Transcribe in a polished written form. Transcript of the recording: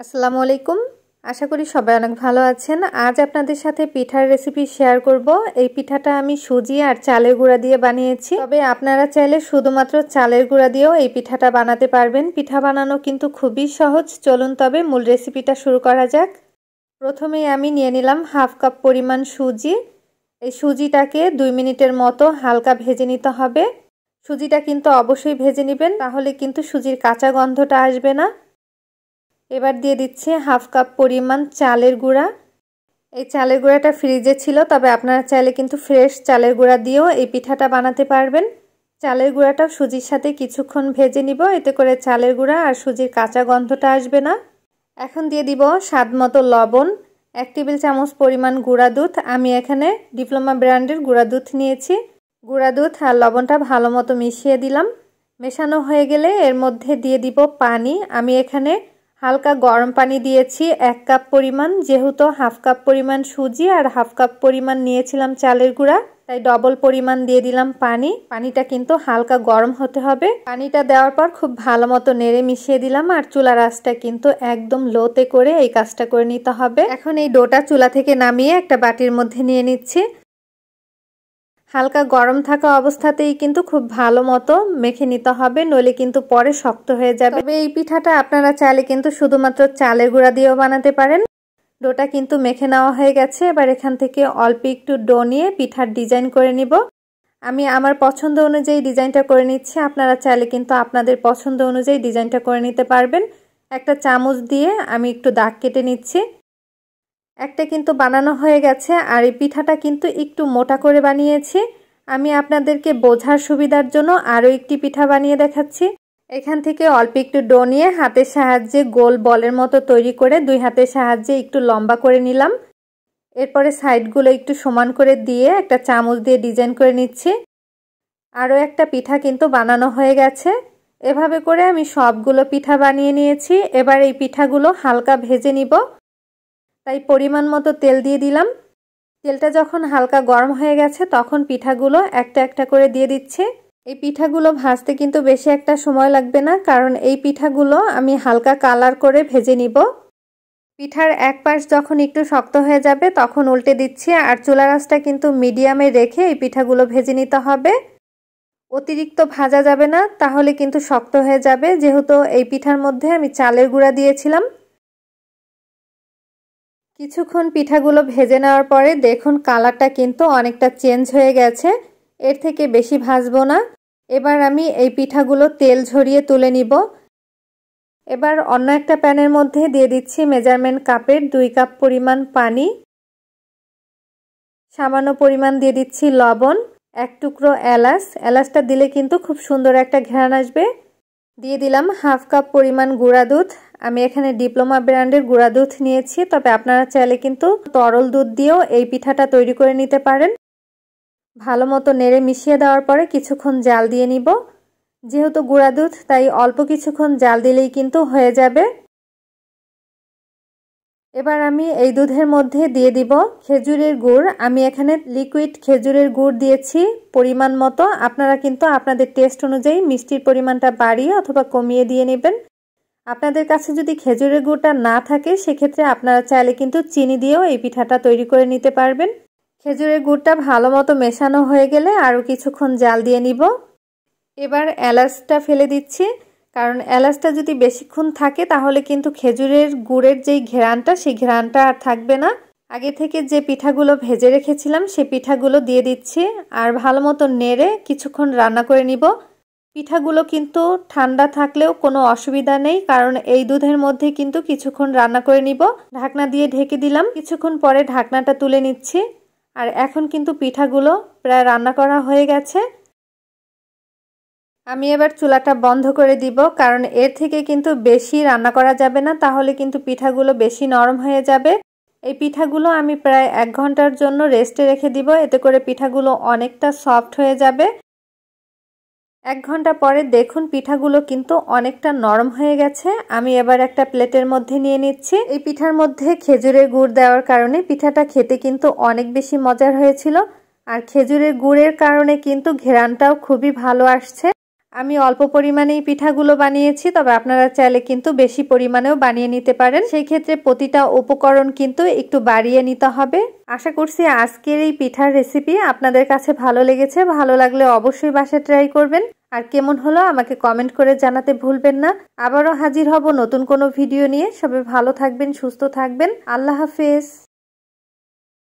আসসালামু আলাইকুম। আশা করি সবাই অনেক ভালো আছেন। আজ আপনাদের সাথে পিঠার রেসিপি শেয়ার করব। এই পিঠাটা আমি সুজি আর চালের গুঁড়া দিয়ে বানিয়েছি, তবে আপনারা চাইলে শুধুমাত্র চালের গুঁড়া দিয়েও এই পিঠাটা বানাতে পারবেন। পিঠা বানানো কিন্তু খুবই সহজ। চলুন তবে মূল রেসিপিটা শুরু করা যাক। প্রথমেই আমি নিয়ে নিলাম হাফ কাপ পরিমাণ সুজি। এই সুজিটাকে 2 মিনিটের মতো হালকা ভেজে নিতে হবে। সুজিটা কিন্তু অবশ্যই ভেজে নেবেন, তাহলে কিন্তু সুজির কাঁচা গন্ধটা আসবে না। এবার দিয়ে দিচ্ছি হাফ কাপ পরিমাণ চালের গুঁড়া। এই চালের গুঁড়াটা ফ্রিজে ছিল, তবে আপনারা চাইলে কিন্তু ফ্রেশ চালের গুঁড়া দিয়েও এই পিঠাটা বানাতে পারবেন। চালের গুঁড়াটা সুজির সাথে কিছুক্ষণ ভেজে নিব, এতে করে চালের গুঁড়া আর সুজির কাঁচা গন্ধটা আসবে না। এখন দিয়ে দিব স্বাদ মতো লবণ, 1 টেবিল চামচ পরিমাণ গুঁড়া দুধ। আমি এখানে ডিপ্লোমা ব্র্যান্ডের গুঁড়া দুধ নিয়েছি। গুঁড়া দুধ আর লবণটা ভালো মতো মিশিয়ে দিলাম। মেশানো হয়ে গেলে এর মধ্যে দিয়ে দিব পানি। আমি এখানে হালকা গরম পানি দিয়েছি 1 কাপ পরিমাণ, যেহেতু হাফ কাপ পরিমাণ সুজি আর হাফ কাপ পরিমাণ নিয়েছিলাম চালের গুঁড়া, তাই ডবল পরিমাণ দিয়ে দিলাম পানি। পানিটা কিন্তু হালকা গরম হতে হবে। পানিটা দেওয়ার পর খুব ভালো মতো নেড়ে মিশিয়ে দিলাম, আর চুলার আঁচটা কিন্তু একদম লোতে করে এই কাজটা করে নিতে হবে। এখন এই ডোটা চুলা থেকে নামিয়ে একটা বাটির মধ্যে নিয়ে নিচ্ছি। হালকা গরম থাকা অবস্থাতেই কিন্তু খুব ভালো মতো মেখে নিতে হবে, নইলে কিন্তু পরে শক্ত হয়ে যাবে। তবে এই পিঠাটা আপনারা চাইলে কিন্তু শুধুমাত্র চালের গুঁড়া দিয়েও বানাতে পারেন। ডোটা কিন্তু মেখে নেওয়া হয়ে গেছে। এবার এখান থেকে অল্প একটু ডো নিয়ে পিঠার ডিজাইন করে নিব। আমি আমার পছন্দ অনুযায়ী ডিজাইনটা করে নিচ্ছি। আপনারা চাইলে কিন্তু আপনাদের পছন্দ অনুযায়ী ডিজাইনটা করে নিতে পারবেন। একটা চামচ দিয়ে আমি একটু দাগ কেটে নিচ্ছি। একটা কিন্তু বানানো হয়ে গেছে, আর এই পিঠাটা কিন্তু একটু মোটা করে বানিয়েছি। আমি আপনাদেরকে বোঝার সুবিধার জন্য আরও একটি পিঠা বানিয়ে দেখাচ্ছি। এখান থেকে অল্প একটু ডো নিয়ে হাতের সাহায্যে গোল বলের মতো তৈরি করে 2 হাতের সাহায্যে একটু লম্বা করে নিলাম। এরপরে সাইডগুলো একটু সমান করে দিয়ে একটা চামচ দিয়ে ডিজাইন করে নিচ্ছি। আরও একটা পিঠা কিন্তু বানানো হয়ে গেছে। এভাবে করে আমি সবগুলো পিঠা বানিয়ে নিয়েছি। এবার এই পিঠাগুলো হালকা ভেজে নিব, তাই পরিমাণ মতো তেল দিয়ে দিলাম। তেলটা যখন হালকা গরম হয়ে গেছে তখন পিঠাগুলো একটা একটা করে দিয়ে দিচ্ছি। এই পিঠাগুলো ভাজতে কিন্তু বেশি একটা সময় লাগবে না, কারণ এই পিঠাগুলো আমি হালকা কালার করে ভেজে নিব। পিঠার এক পাশ যখন একটু শক্ত হয়ে যাবে তখন উল্টে দিচ্ছি, আর চুলার আঁচটা কিন্তু মিডিয়ামে রেখে এই পিঠাগুলো ভেজে নিতে হবে। অতিরিক্ত ভাজা যাবে না, তাহলে কিন্তু শক্ত হয়ে যাবে, যেহেতু এই পিঠার মধ্যে আমি চালের গুঁড়া দিয়েছিলাম। কিছুক্ষণ পিঠাগুলো ভেজে নেওয়ার পরে দেখুন কালারটা কিন্তু অনেকটা চেঞ্জ হয়ে গেছে। এর থেকে বেশি ভাজবো না। এবার আমি এই পিঠাগুলো তেল ঝরিয়ে তুলে নিব। এবার অন্য একটা প্যানের মধ্যে দিয়ে দিচ্ছি মেজারমেন্ট কাপের 2 কাপ পরিমাণ পানি। সামান্য পরিমাণ দিয়ে দিচ্ছি লবণ, 1 টুকরো এলাচ। এলাচটা দিলে কিন্তু খুব সুন্দর একটা ঘ্রাণ আসবে। দিয়ে দিলাম হাফ কাপ পরিমাণ গুঁড়া দুধ। আমি এখানে ডিপ্লোমা ব্র্যান্ডের গুঁড়া দুধ নিয়েছি, তবে আপনারা চাইলে কিন্তু তরল দুধ দিয়েও এই পিঠাটা তৈরি করে নিতে পারেন। ভালো মতো নেড়ে মিশিয়ে দেওয়ার পরে কিছুক্ষণ জাল দিয়ে নিব। যেহেতু গুঁড়া দুধ, তাই অল্প কিছুক্ষণ জাল দিলেই কিন্তু হয়ে যাবে। এবার আমি এই দুধের মধ্যে দিয়ে দিব খেজুরের গুড়। আমি এখানে লিকুইড খেজুরের গুড় দিয়েছি পরিমাণ মতো। আপনারা কিন্তু আপনাদের টেস্ট অনুযায়ী মিষ্টির পরিমাণটা বাড়িয়ে অথবা কমিয়ে দিয়ে নেবেন। আপনাদের কাছে যদি খেজুরের গুড়টা না থাকে, সেক্ষেত্রে আপনারা চাইলে কিন্তু চিনি দিয়েও এই পিঠাটা তৈরি করে নিতে পারবেন। খেজুরের গুড়টা ভালো মতো মেশানো হয়ে গেলে আরও কিছুক্ষণ জাল দিয়ে নিব। এবার এলাচটা ফেলে দিচ্ছি, কারণ এলাচটা যদি বেশিক্ষণ থাকে তাহলে কিন্তু খেজুরের গুড়ের যেই ঘ্রাণটা, সেই ঘ্রাণটা আর থাকবে না। আগে থেকে যে পিঠাগুলো ভেজে রেখেছিলাম সেই পিঠাগুলো দিয়ে দিচ্ছি, আর ভালো মতো নেড়ে কিছুক্ষণ রান্না করে নিব। পিঠাগুলো কিন্তু ঠান্ডা থাকলেও কোনো অসুবিধা নেই, কারণ এই দুধের মধ্যে কিন্তু কিছুক্ষণ রান্না করে নিব। ঢাকনা দিয়ে ঢেকে দিলাম। কিছুক্ষণ পরে ঢাকনাটা তুলে নিচ্ছি, আর এখন কিন্তু পিঠাগুলো প্রায় রান্না করা হয়ে গেছে। আমি এবার চুলাটা বন্ধ করে দিব, কারণ এর থেকে কিন্তু বেশি রান্না করা যাবে না, তাহলে কিন্তু পিঠাগুলো বেশি নরম হয়ে যাবে। এই পিঠাগুলো আমি প্রায় 1 ঘন্টার জন্য রেস্টে রেখে দিব, এতে করে পিঠাগুলো অনেকটা সফট হয়ে যাবে। 1 ঘন্টা পরে দেখুন পিঠাগুলো কিন্তু অনেকটা নরম হয়ে গেছে। আমি এবার একটা প্লেটের মধ্যে নিয়ে নিচ্ছি। এই পিঠার মধ্যে খেজুরের গুড় দেওয়ার কারণে পিঠাটা খেতে কিন্তু অনেক বেশি মজার হয়েছিল, আর খেজুরের গুড়ের কারণে কিন্তু ঘ্রাণটাও খুবই ভালো আসছে। আমি অল্প পরিমাণেই পিঠাগুলো বানিয়েছি, তবে আপনারা চাইলে কিন্তু বেশি পরিমাণেও বানিয়ে নিতে পারেন। সেই ক্ষেত্রে প্রতিটা উপকরণ কিন্তু একটু বাড়িয়ে নিতে হবে। আশা করছি আজকের এই পিঠার রেসিপি আপনাদের কাছে ভালো লেগেছে। ভালো লাগলে অবশ্যই বাসায় ট্রাই করবেন। আর কেমন হলো আমাকে কমেন্ট করে জানাতে ভুলবেন না। আবারও হাজির হব নতুন কোনো ভিডিও নিয়ে। সবাই ভালো থাকবেন, সুস্থ থাকবেন। আল্লাহ হাফেজ।